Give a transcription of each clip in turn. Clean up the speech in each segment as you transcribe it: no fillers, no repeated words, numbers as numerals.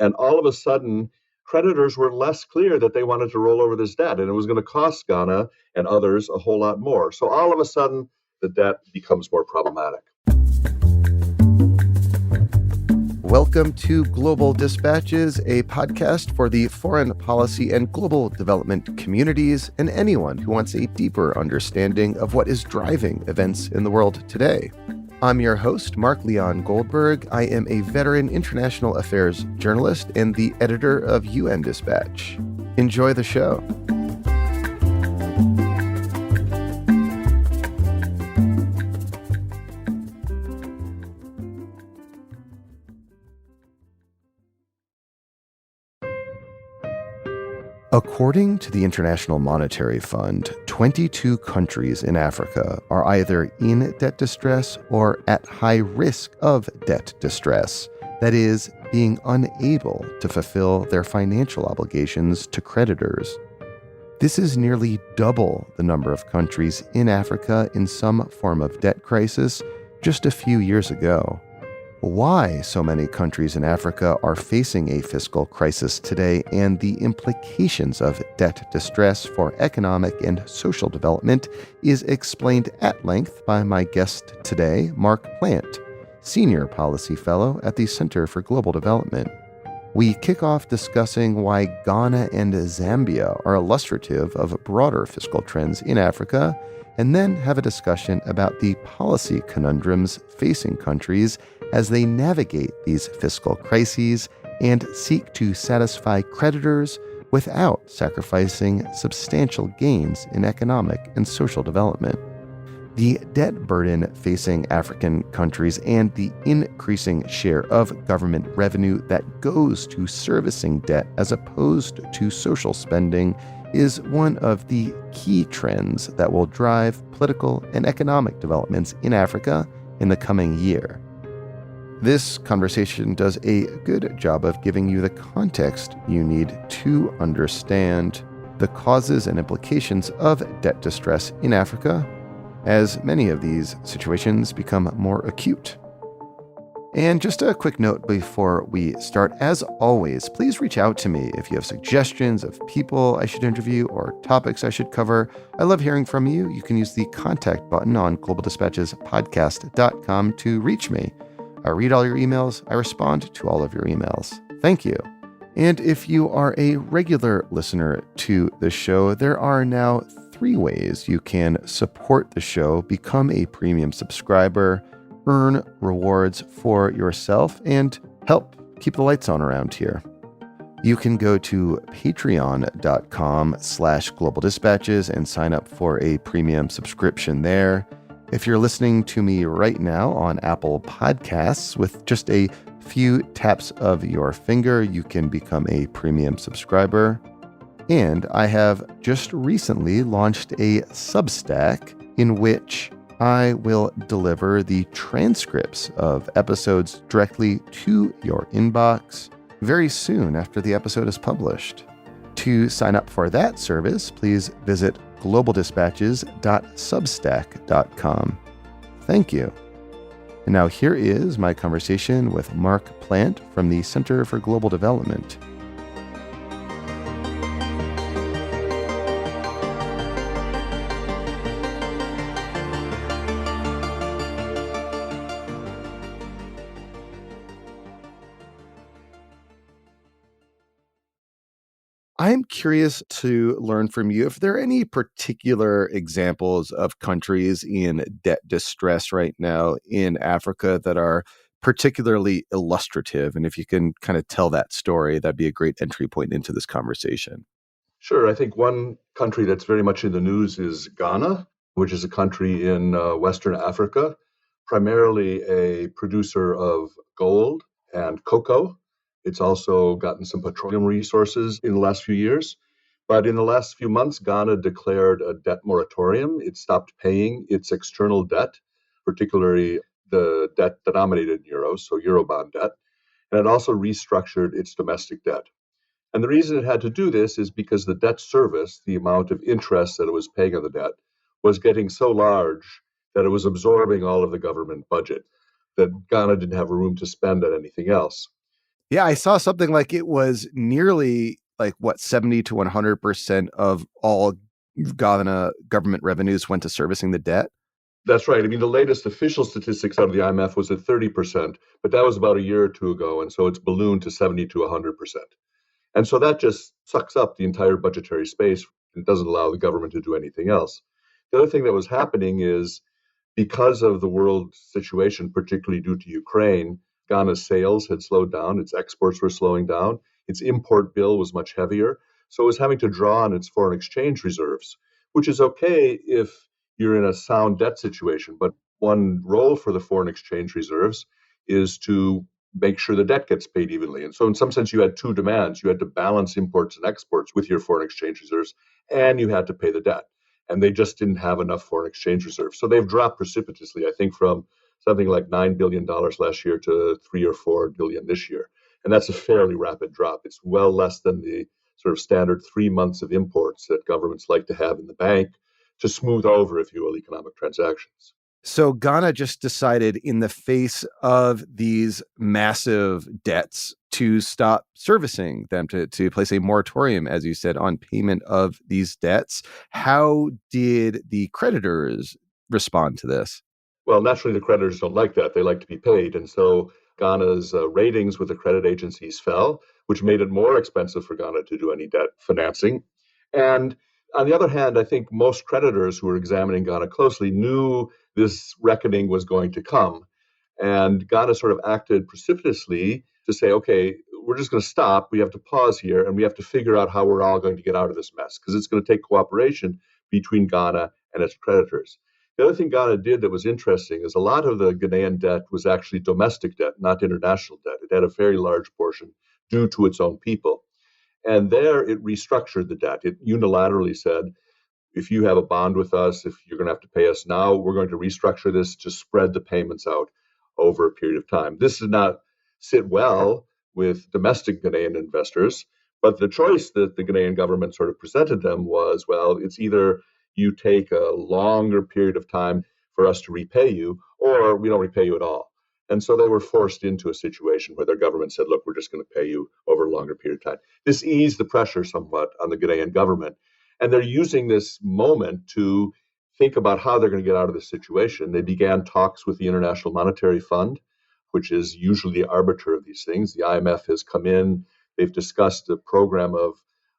And all of a sudden, creditors were less clear that they wanted to roll over this debt, and it was going to cost Ghana and others a whole lot more. So all of a sudden, the debt becomes more problematic. Welcome to Global Dispatches, a podcast for the foreign policy and global development communities and anyone who wants a deeper understanding of what is driving events in the world today. I'm your host, Mark Leon Goldberg. I am a veteran international affairs journalist and the editor of UN Dispatch. Enjoy the show. According to the International Monetary Fund, 22 countries in Africa are either in debt distress or at high risk of debt distress, that is, being unable to fulfill their financial obligations to creditors. This is nearly double the number of countries in Africa in some form of debt crisis just a few years ago. Why so many countries in Africa are facing a fiscal crisis today and the implications of debt distress for economic and social development is explained at length by my guest today, Mark Plant, Senior Policy Fellow at the Center for Global Development. We kick off discussing why Ghana and Zambia are illustrative of broader fiscal trends in Africa, and then have a discussion about the policy conundrums facing countries as they navigate these fiscal crises and seek to satisfy creditors without sacrificing substantial gains in economic and social development. The debt burden facing African countries and the increasing share of government revenue that goes to servicing debt as opposed to social spending is one of the key trends that will drive political and economic developments in Africa in the coming year. This conversation does a good job of giving you the context you need to understand the causes and implications of debt distress in Africa, as many of these situations become more acute. And just a quick note before we start, as always, please reach out to me if you have suggestions of people I should interview or topics I should cover. I love hearing from you. You can use the contact button on globaldispatchespodcast.com to reach me. I read all your emails. I respond to all of your emails. Thank you. And if you are a regular listener to the show, there are now 3 ways you can support the show, become a premium subscriber, earn rewards for yourself, and help keep the lights on around here. You can go to patreon.com/globaldispatches and sign up for a premium subscription there. If you're listening to me right now on Apple Podcasts, with just a few taps of your finger, you can become a premium subscriber. And I have just recently launched a Substack in which I will deliver the transcripts of episodes directly to your inbox very soon after the episode is published. To sign up for that service, please visit globaldispatches.substack.com. Thank you. And now here is my conversation with Mark Plant from the Center for Global Development. I'm curious to learn from you if there are any particular examples of countries in debt distress right now in Africa that are particularly illustrative. And if you can kind of tell that story, that'd be a great entry point into this conversation. Sure. I think one country that's very much in the news is Ghana, which is a country in Western Africa, primarily a producer of gold and cocoa. It's also gotten some petroleum resources in the last few years. But in the last few months, Ghana declared a debt moratorium. It stopped paying its external debt, particularly the debt denominated in euros, so Eurobond debt. And it also restructured its domestic debt. And the reason it had to do this is because the debt service, the amount of interest that it was paying on the debt, was getting so large that it was absorbing all of the government budget, that Ghana didn't have room to spend on anything else. Yeah, I saw something like it was nearly like what 70 to 100% of all Ghana government revenues went to servicing the debt. That's right. I mean, the latest official statistics out of the IMF was at 30%, but that was about a year or two ago. And so it's ballooned to 70 to 100%. And so that just sucks up the entire budgetary space. It doesn't allow the government to do anything else. The other thing that was happening is because of the world situation, particularly due to Ukraine, Ghana's sales had slowed down, its exports were slowing down, its import bill was much heavier. So it was having to draw on its foreign exchange reserves, which is okay if you're in a sound debt situation. But one role for the foreign exchange reserves is to make sure the debt gets paid evenly. And so, in some sense, you had two demands. You had to balance imports and exports with your foreign exchange reserves, and you had to pay the debt. And they just didn't have enough foreign exchange reserves. So they've dropped precipitously, I think, from something like $9 billion last year to 3 or 4 billion this year. And that's a fairly rapid drop. It's well less than the sort of standard 3 months of imports that governments like to have in the bank to smooth over, if you will, economic transactions. So Ghana just decided in the face of these massive debts to stop servicing them, to place a moratorium, as you said, on payment of these debts. How did the creditors respond to this? Well, naturally, the creditors don't like that. They like to be paid. And so Ghana's ratings with the credit agencies fell, which made it more expensive for Ghana to do any debt financing. And on the other hand, I think most creditors who were examining Ghana closely knew this reckoning was going to come. And Ghana sort of acted precipitously to say, okay, we're just going to stop. We have to pause here and we have to figure out how we're all going to get out of this mess because it's going to take cooperation between Ghana and its creditors. The other thing Ghana did that was interesting is a lot of the Ghanaian debt was actually domestic debt, not international debt. It had a very large portion due to its own people. And there it restructured the debt. It unilaterally said, if you have a bond with us, if you're going to have to pay us now, we're going to restructure this to spread the payments out over a period of time. This did not sit well with domestic Ghanaian investors, but the choice that the Ghanaian government sort of presented them was, well, it's either you take a longer period of time for us to repay you, or we don't repay you at all. And so they were forced into a situation where their government said, look, we're just going to pay you over a longer period of time. This eased the pressure somewhat on the Ghanaian government. And they're using this moment to think about how they're going to get out of this situation. They began talks with the International Monetary Fund, which is usually the arbiter of these things. The IMF has come in, they've discussed a program of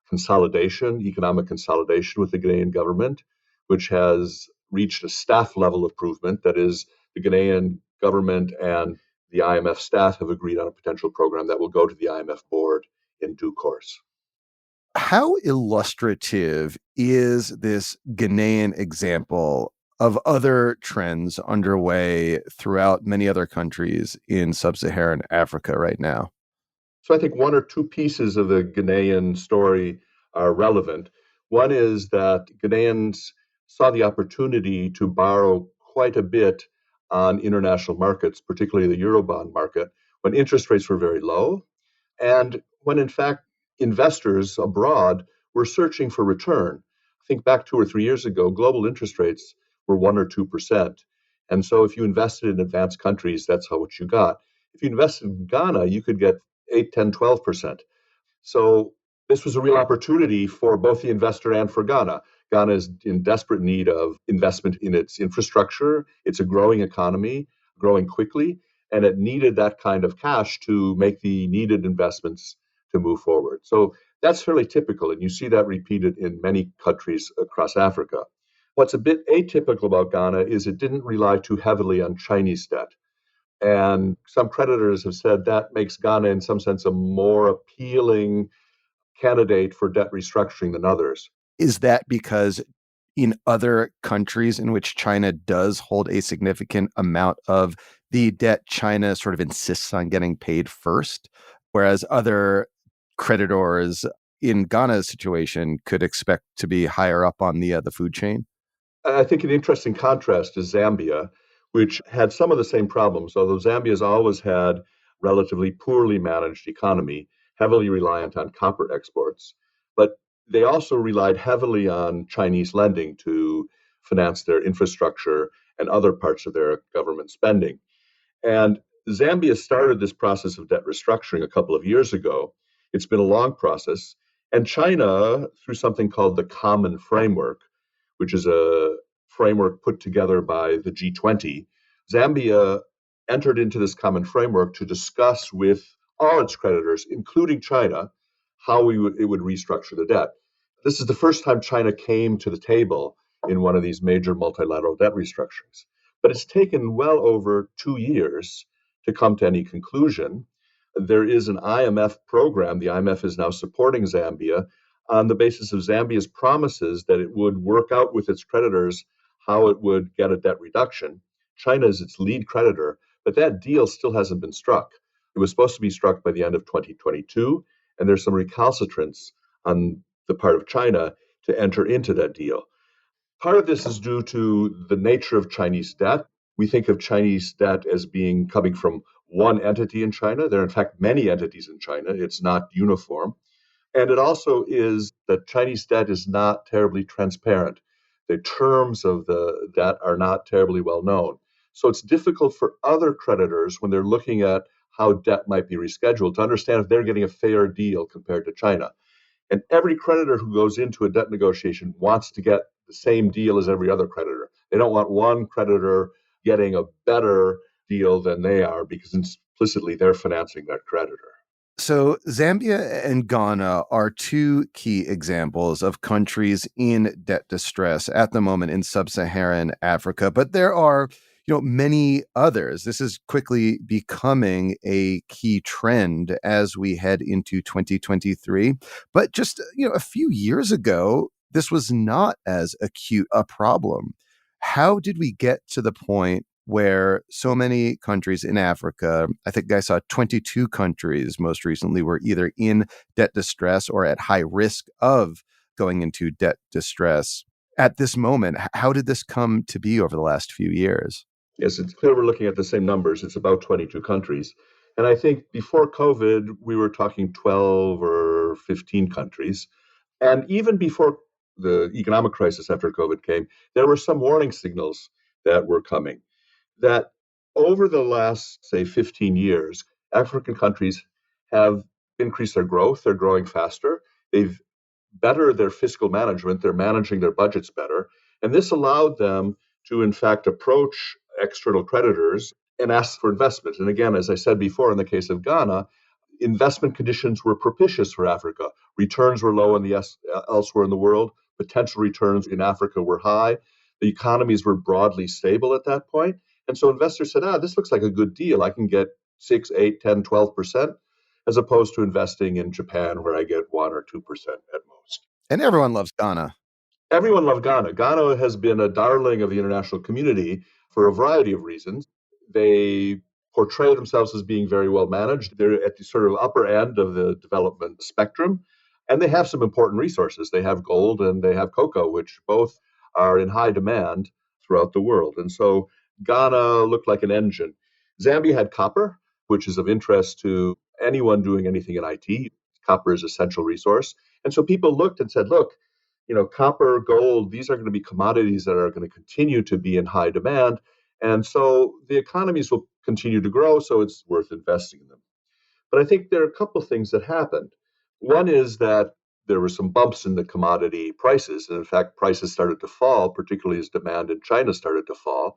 consolidation, economic consolidation with the Ghanaian government, which has reached a staff level improvement. That is, the Ghanaian government and the IMF staff have agreed on a potential program that will go to the IMF board in due course. How illustrative is this Ghanaian example of other trends underway throughout many other countries in sub-Saharan Africa right now? So I think one or two pieces of the Ghanaian story are relevant. One is that Ghanaians saw the opportunity to borrow quite a bit on international markets, particularly the Eurobond market, when interest rates were very low. And when in fact investors abroad were searching for return. Think back 2 or 3 years ago, global interest rates were 1 or 2%. And so if you invested in advanced countries, that's how what you got. If you invested in Ghana, you could get 8, 10, 12%. So this was a real opportunity for both the investor and for Ghana. Ghana is in desperate need of investment in its infrastructure. It's a growing economy, growing quickly, and it needed that kind of cash to make the needed investments to move forward. So that's fairly typical, and you see that repeated in many countries across Africa. What's a bit atypical about Ghana is it didn't rely too heavily on Chinese debt. And some creditors have said that makes Ghana, in some sense, a more appealing candidate for debt restructuring than others. Is that because in other countries in which China does hold a significant amount of the debt, China sort of insists on getting paid first, whereas other creditors in Ghana's situation could expect to be higher up on the food chain? I think an interesting contrast is Zambia, which had some of the same problems, although Zambia's always had relatively poorly managed economy, heavily reliant on copper exports. But they also relied heavily on Chinese lending to finance their infrastructure and other parts of their government spending. And Zambia started this process of debt restructuring a couple of years ago. It's been a long process. And China, through something called the Common Framework, which is a framework put together by the G20, Zambia entered into this common framework to discuss with all its creditors, including China, how it would restructure the debt. This is the first time China came to the table in one of these major multilateral debt restructurings. But it's taken well over 2 years to come to any conclusion. There is an IMF program. The IMF is now supporting Zambia on the basis of Zambia's promises that it would work out with its creditors how it would get a debt reduction. China is its lead creditor, but that deal still hasn't been struck. It was supposed to be struck by the end of 2022, and there's some recalcitrance on the part of China to enter into that deal. Part of this is due to the nature of Chinese debt. We think of Chinese debt as being coming from one entity in China. There are, in fact, many entities in China. It's not uniform. And it also is that Chinese debt is not terribly transparent. The terms of the debt are not terribly well known. So it's difficult for other creditors when they're looking at how debt might be rescheduled to understand if they're getting a fair deal compared to China. And every creditor who goes into a debt negotiation wants to get the same deal as every other creditor. They don't want one creditor getting a better deal than they are because implicitly they're financing that creditor. So Zambia and Ghana are two key examples of countries in debt distress at the moment in sub-Saharan Africa, but there are many others. This is quickly becoming a key trend as we head into 2023. But just a few years ago, this was not as acute a problem. How did we get to the point where so many countries in Africa, I think I saw 22 countries most recently, were either in debt distress or at high risk of going into debt distress at this moment? How did this come to be over the last few years? Yes, it's clear we're looking at the same numbers. It's about 22 countries. And I think before COVID, we were talking 12 or 15 countries. And even before the economic crisis after COVID came, there were some warning signals that were coming. That over the last, say, 15 years, African countries have increased their growth. They're growing faster. They've bettered their fiscal management. They're managing their budgets better. And this allowed them to, in fact, approach external creditors and ask for investment. And again, as I said before, in the case of Ghana, investment conditions were propitious for Africa. Returns were low elsewhere in the world. Potential returns in Africa were high. The economies were broadly stable at that point. And so investors said, this looks like a good deal. I can get 6, 8, 10, 12%, as opposed to investing in Japan, where I get 1 or 2% at most. And everyone loves Ghana. Everyone loved Ghana. Ghana has been a darling of the international community for a variety of reasons. They portray themselves as being very well managed. They're at the sort of upper end of the development spectrum, and they have some important resources. They have gold and they have cocoa, which both are in high demand throughout the world. And so Ghana looked like an engine. Zambia had copper, which is of interest to anyone doing anything in IT. Copper is an essential resource. And so people looked and said, look, copper, gold, these are going to be commodities that are going to continue to be in high demand. And so the economies will continue to grow, so it's worth investing in them. But I think there are a couple of things that happened. One is that there were some bumps in the commodity prices. And in fact, prices started to fall, particularly as demand in China started to fall.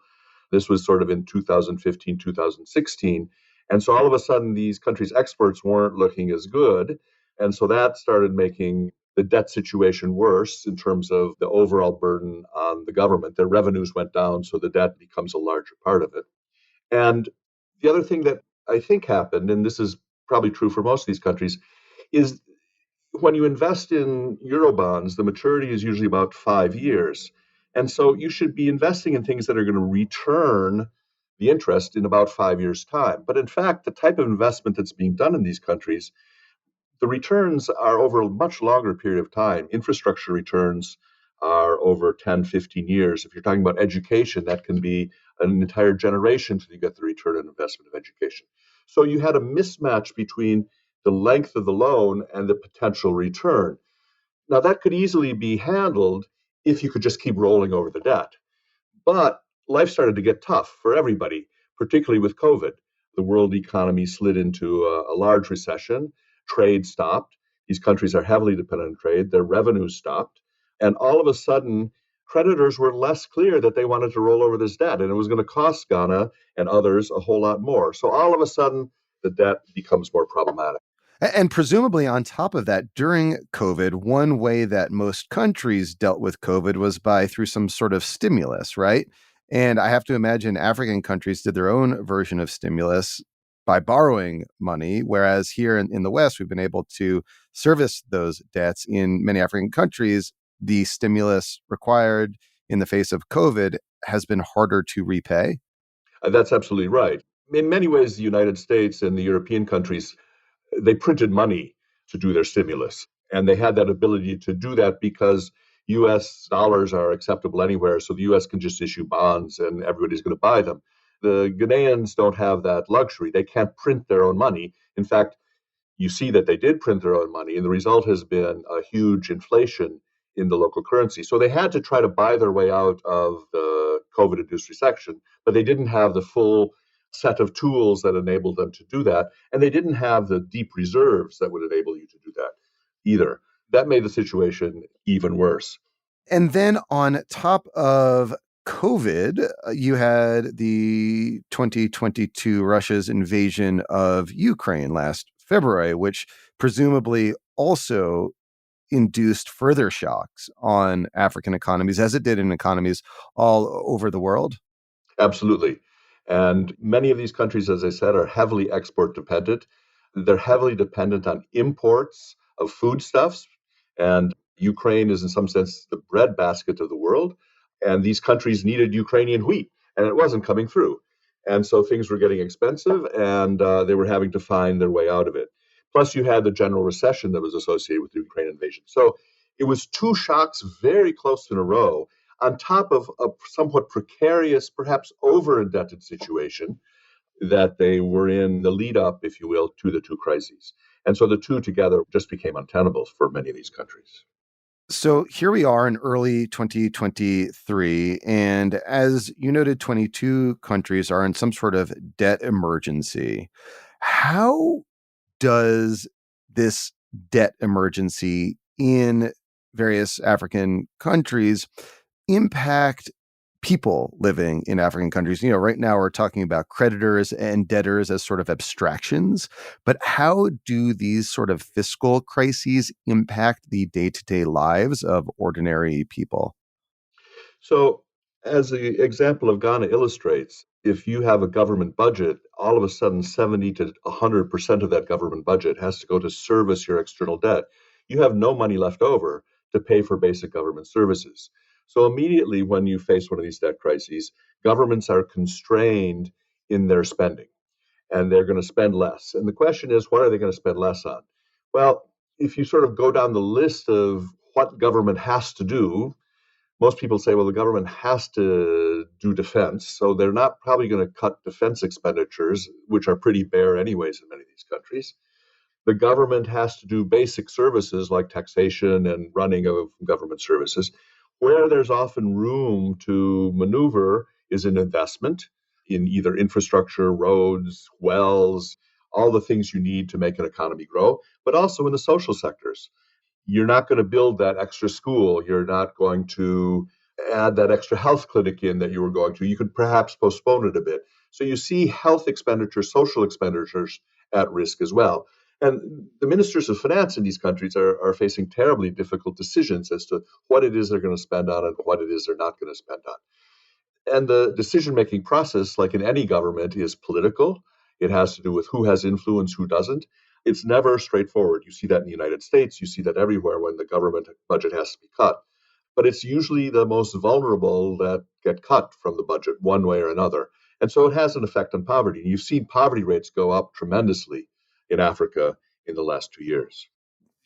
This was sort of in 2015, 2016. And so all of a sudden, these countries' exports weren't looking as good. And so that started making the debt situation worse in terms of the overall burden on the government. Their revenues went down, so the debt becomes a larger part of it. And the other thing that I think happened, and this is probably true for most of these countries, is when you invest in Eurobonds, the maturity is usually about 5 years. And so you should be investing in things that are going to return the interest in about 5 years' time. But in fact, the type of investment that's being done in these countries, the returns are over a much longer period of time. Infrastructure returns are over 10, 15 years. If you're talking about education, that can be an entire generation till you get the return on investment of education. So you had a mismatch between the length of the loan and the potential return. Now, that could easily be handled if you could just keep rolling over the debt. But life started to get tough for everybody, particularly with COVID. the world economy slid into a large recession. Trade stopped. These countries are heavily dependent on trade. Their revenues stopped. And all of a sudden, creditors were less clear that they wanted to roll over this debt. And it was going to cost Ghana and others a whole lot more. So all of a sudden, the debt becomes more problematic. And presumably, on top of that, during COVID, one way that most countries dealt with COVID was by through some sort of stimulus, right? And I have to imagine African countries did their own version of stimulus by borrowing money, whereas here in the West, we've been able to service those debts. In many African countries, the stimulus required in the face of COVID has been harder to repay. That's absolutely right. In many ways, the United States and the European countries, they printed money to do their stimulus. And they had that ability to do that because US dollars are acceptable anywhere. So the US can just issue bonds and everybody's going to buy them. The Ghanaians don't have that luxury. They can't print their own money. In fact, you see that they did print their own money, and the result has been a huge inflation in the local currency. So they had to try to buy their way out of the COVID induced recession, but they didn't have the full set of tools that enabled them to do that. And they didn't have the deep reserves that would enable you to do that either. That made the situation even worse. And then on top of COVID, you had the 2022 Russia's invasion of Ukraine last February, which presumably also induced further shocks on African economies, as it did in economies all over the world. Absolutely. And many of these countries, as I said, are heavily export dependent. They're heavily dependent on imports of foodstuffs. And Ukraine is, in some sense, the breadbasket of the world. And these countries needed Ukrainian wheat, and it wasn't coming through. And so things were getting expensive, and they were having to find their way out of it. Plus, you had the general recession that was associated with the Ukraine invasion. So it was two shocks very close in a row, on top of a somewhat precarious, perhaps over indebted situation that they were in the lead up, if you will, to the two crises. And so the two together just became untenable for many of these countries. So here we are in early 2023. And as you noted, 22 countries are in some sort of debt emergency. How does this debt emergency in various African countries impact people living in African countries? You know, right now we're talking about creditors and debtors as sort of abstractions, but how do these sort of fiscal crises impact the day-to-day lives of ordinary people? So, as the example of Ghana illustrates, if you have a government budget, all of a sudden 70 to 100% of that government budget has to go to service your external debt. You have no money left over to pay for basic government services. So, immediately when you face one of these debt crises, governments are constrained in their spending and they're going to spend less. And the question is, what are they going to spend less on? Well, if you sort of go down the list of what government has to do, most people say, well, the government has to do defense, so they're not probably going to cut defense expenditures, which are pretty bare anyways in many of these countries. The government has to do basic services like taxation and running of government services. Where there's often room to maneuver is in investment in either infrastructure, roads, wells, all the things you need to make an economy grow, but also in the social sectors. You're not going to build that extra school. You're not going to add that extra health clinic in that you were going to. You could perhaps postpone it a bit. So you see health expenditures, social expenditures at risk as well. And the ministers of finance in these countries are facing terribly difficult decisions as to what it is they're going to spend on and what it is they're not going to spend on. And the decision making process, like in any government, is political. It has to do with who has influence, who doesn't. It's never straightforward. You see that in the United States, you see that everywhere when the government budget has to be cut. But it's usually the most vulnerable that get cut from the budget one way or another. And so it has an effect on poverty. You've seen poverty rates go up tremendously in Africa in the last 2 years.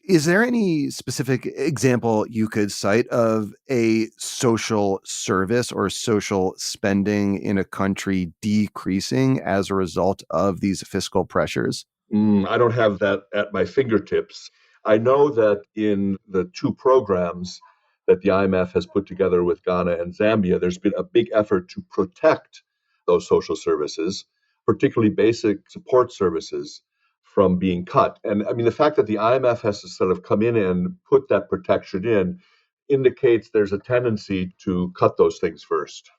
Is there any specific example you could cite of a social service or social spending in a country decreasing as a result of these fiscal pressures? I don't have that at my fingertips. I know that in the two programs that the IMF has put together with Ghana and Zambia, there's been a big effort to protect those social services particularly basic support services, from being cut. And I mean, the fact that the IMF has to sort of come in and put that protection in indicates there's a tendency to cut those things first.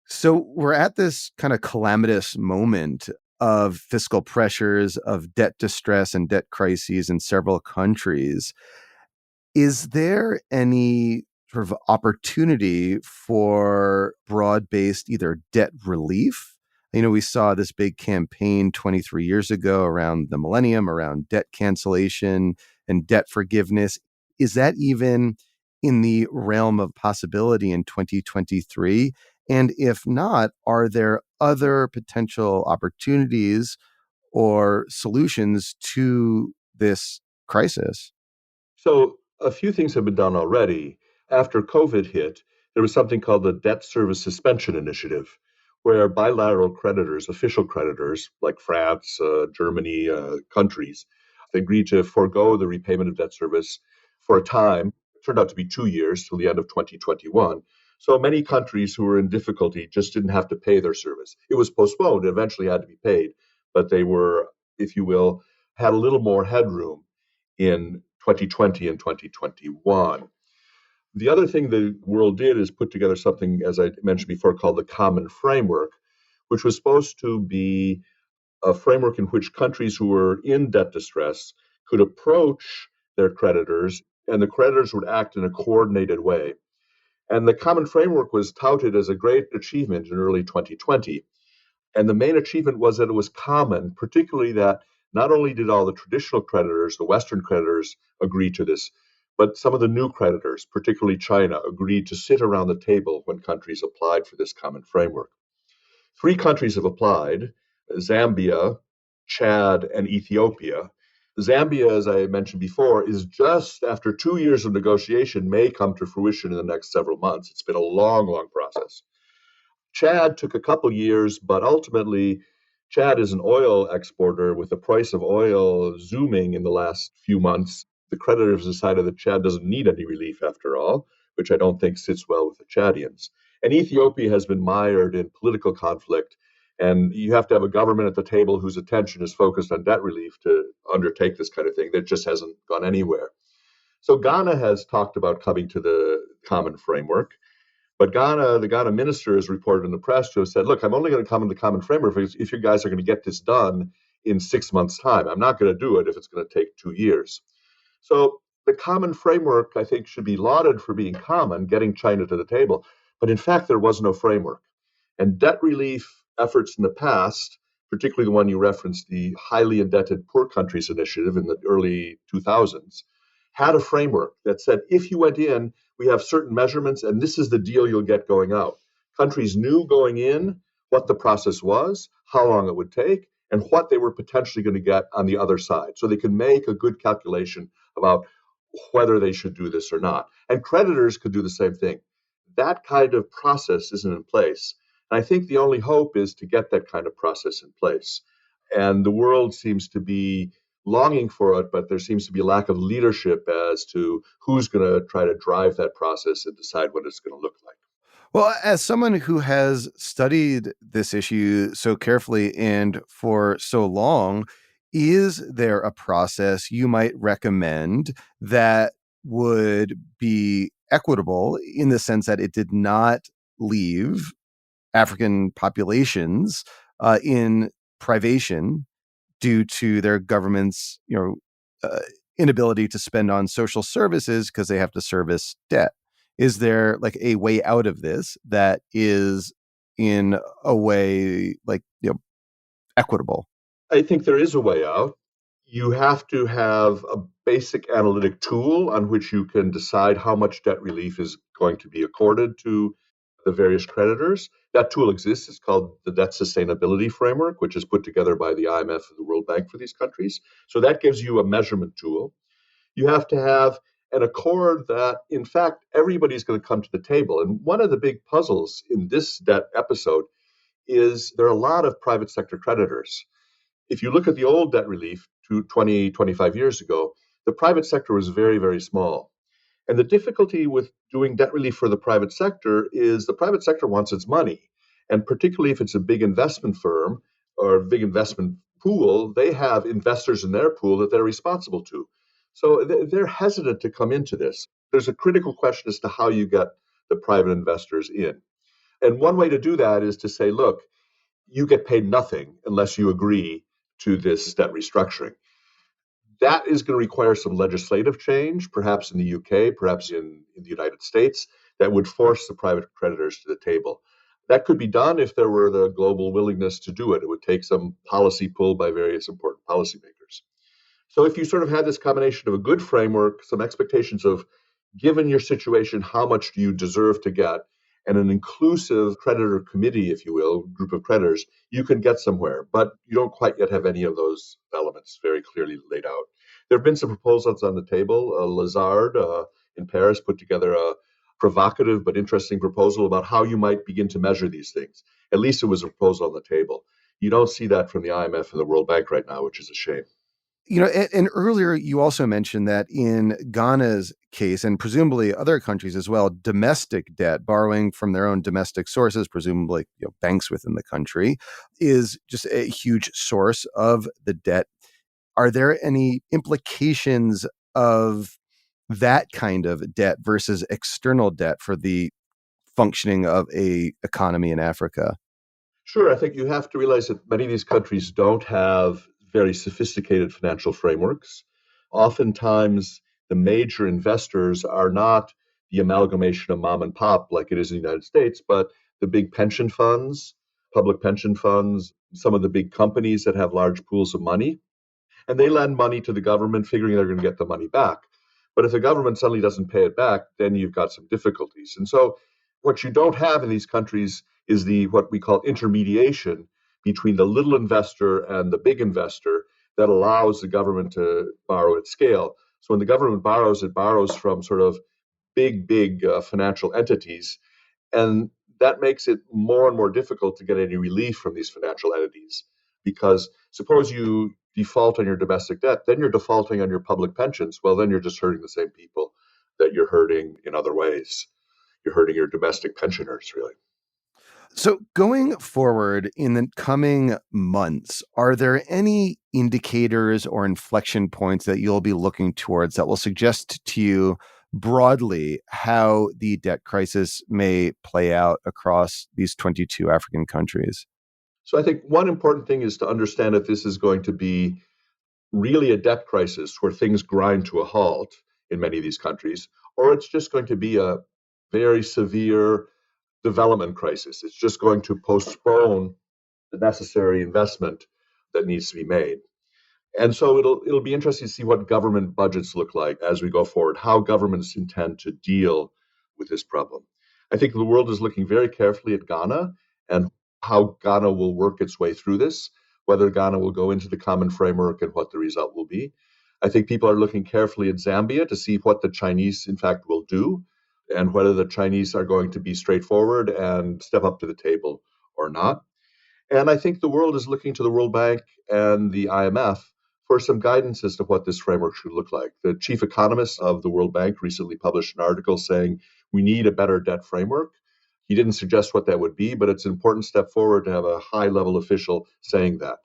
So we're at this kind of calamitous moment of fiscal pressures, of debt distress and debt crises in several countries. Is there any sort of opportunity for broad-based either debt relief? We saw this big campaign 23 years ago around the millennium, around debt cancellation and debt forgiveness. Is that even in the realm of possibility in 2023? And if not, are there other potential opportunities or solutions to this crisis? So a few things have been done already. After COVID hit, there was something called the Debt Service Suspension Initiative, where bilateral creditors, official creditors like France, Germany, countries, they agreed to forego the repayment of debt service for a time. It turned out to be 2 years till the end of 2021. So many countries who were in difficulty just didn't have to pay their service. It was postponed, it eventually had to be paid, but they were, if you will, had a little more headroom in 2020 and 2021. The other thing the world did is put together something, as I mentioned before, called the Common Framework, which was supposed to be a framework in which countries who were in debt distress could approach their creditors, and the creditors would act in a coordinated way. And the Common Framework was touted as a great achievement in early 2020. And the main achievement was that it was common, particularly that not only did all the traditional creditors, the Western creditors, agree to this, but some of the new creditors, particularly China, agreed to sit around the table when countries applied for this common framework. Three countries have applied: Zambia, Chad, and Ethiopia. Zambia, as I mentioned before, is just after 2 years of negotiation, may come to fruition in the next several months. It's been a long, long process. Chad took a couple years, but ultimately, Chad is an oil exporter with the price of oil zooming in the last few months. The creditors decided that Chad doesn't need any relief after all, which I don't think sits well with the Chadians. And Ethiopia has been mired in political conflict, and you have to have a government at the table whose attention is focused on debt relief to undertake this kind of thing. That just hasn't gone anywhere. So Ghana has talked about coming to the common framework. But Ghana, the Ghana minister has reported in the press to have said, look, I'm only going to come in the common framework if you guys are going to get this done in 6 months' time. I'm not going to do it if it's going to take 2 years. So the common framework, I think, should be lauded for being common, getting China to the table. But in fact, there was no framework. And debt relief efforts in the past, particularly the one you referenced, the highly indebted poor countries initiative in the early 2000s, had a framework that said if you went in, we have certain measurements, and this is the deal you'll get going out. Countries knew going in what the process was, how long it would take, and what they were potentially going to get on the other side. So they could make a good calculation about whether they should do this or not. And creditors could do the same thing. That kind of process isn't in place. And I think the only hope is to get that kind of process in place. And the world seems to be longing for it, but there seems to be a lack of leadership as to who's going to try to drive that process and decide what it's going to look like. Well, as someone who has studied this issue so carefully and for so long, is there a process you might recommend that would be equitable in the sense that it did not leave African populations in privation due to their government's, inability to spend on social services because they have to service debt? Is there like a way out of this that is in a way like, equitable? I think there is a way out. You have to have a basic analytic tool on which you can decide how much debt relief is going to be accorded to the various creditors. That tool exists. It's called the Debt Sustainability Framework, which is put together by the IMF and the World Bank for these countries. So that gives you a measurement tool. You have to have an accord that, in fact, everybody's going to come to the table. And one of the big puzzles in this debt episode is there are a lot of private sector creditors. If you look at the old debt relief 20, 25 years ago, the private sector was very, very small. And the difficulty with doing debt relief for the private sector is the private sector wants its money. And particularly if it's a big investment firm or a big investment pool, they have investors in their pool that they're responsible to. So they're hesitant to come into this. There's a critical question as to how you get the private investors in. And one way to do that is to say, look, you get paid nothing unless you agree to this debt restructuring. That is going to require some legislative change, perhaps in the UK, perhaps in the United States, that would force the private creditors to the table. That could be done if there were the global willingness to do it. It would take some policy pull by various important policymakers. So if you sort of had this combination of a good framework, some expectations of, given your situation, how much do you deserve to get, and an inclusive creditor committee, if you will, group of creditors, you can get somewhere. But you don't quite yet have any of those elements very clearly laid out. There have been some proposals on the table. Lazard in Paris put together a provocative but interesting proposal about how you might begin to measure these things. At least it was a proposal on the table. You don't see that from the IMF and the World Bank right now, which is a shame. And earlier you also mentioned that in Ghana's case, and presumably other countries as well, domestic debt, borrowing from their own domestic sources, presumably banks within the country, is just a huge source of the debt. Are there any implications of that kind of debt versus external debt for the functioning of a economy in Africa? Sure, I think you have to realize that many of these countries don't have very sophisticated financial frameworks. Oftentimes, the major investors are not the amalgamation of mom and pop like it is in the United States, but the big pension funds, public pension funds, some of the big companies that have large pools of money. And they lend money to the government, figuring they're going to get the money back. But if the government suddenly doesn't pay it back, then you've got some difficulties. And so, what you don't have in these countries is the what we call intermediation between the little investor and the big investor that allows the government to borrow at scale. So when the government borrows, it borrows from sort of big financial entities, and that makes it more and more difficult to get any relief from these financial entities. Because suppose you default on your domestic debt, then you're defaulting on your public pensions. Well, then you're just hurting the same people that you're hurting in other ways. You're hurting your domestic pensioners, really. So going forward in the coming months, are there any indicators or inflection points that you'll be looking towards that will suggest to you broadly how the debt crisis may play out across these 22 African countries? So I think one important thing is to understand that this is going to be really a debt crisis where things grind to a halt in many of these countries, or it's just going to be a very severe development crisis. It's just going to postpone the necessary investment that needs to be made. And so it'll be interesting to see what government budgets look like as we go forward, how governments intend to deal with this problem. I think the world is looking very carefully at Ghana and how Ghana will work its way through this, whether Ghana will go into the common framework and what the result will be. I think people are looking carefully at Zambia to see what the Chinese, in fact, will do and whether the Chinese are going to be straightforward and step up to the table or not. And I think the world is looking to the World Bank and the IMF for some guidance as to what this framework should look like. The chief economist of the World Bank recently published an article saying we need a better debt framework. He didn't suggest what that would be, but it's an important step forward to have a high-level official saying that.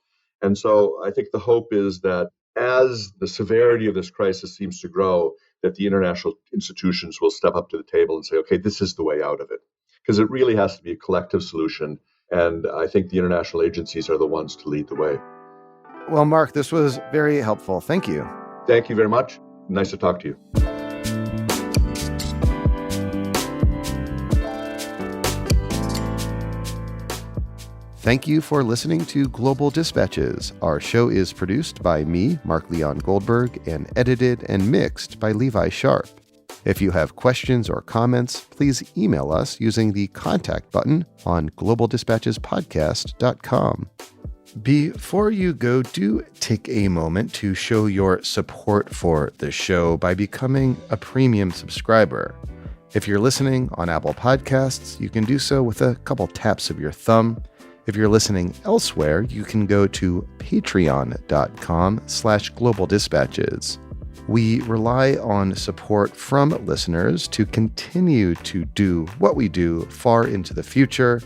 And so I think the hope is that as the severity of this crisis seems to grow, that the international institutions will step up to the table and say, okay, this is the way out of it. Because it really has to be a collective solution. And I think the international agencies are the ones to lead the way. Well, Mark, this was very helpful. Thank you. Thank you very much. Nice to talk to you. Thank you for listening to Global Dispatches. Our show is produced by me, Mark Leon Goldberg, and edited and mixed by Levi Sharp. If you have questions or comments, please email us using the contact button on globaldispatchespodcast.com. Before you go, do take a moment to show your support for the show by becoming a premium subscriber. If you're listening on Apple Podcasts, you can do so with a couple taps of your thumb. If you're listening elsewhere, you can go to patreon.com/globaldispatches. We rely on support from listeners to continue to do what we do far into the future.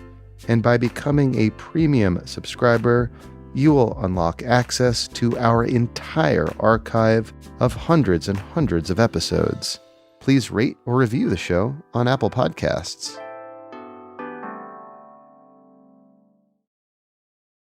And by becoming a premium subscriber, you will unlock access to our entire archive of hundreds and hundreds of episodes. Please rate or review the show on Apple Podcasts.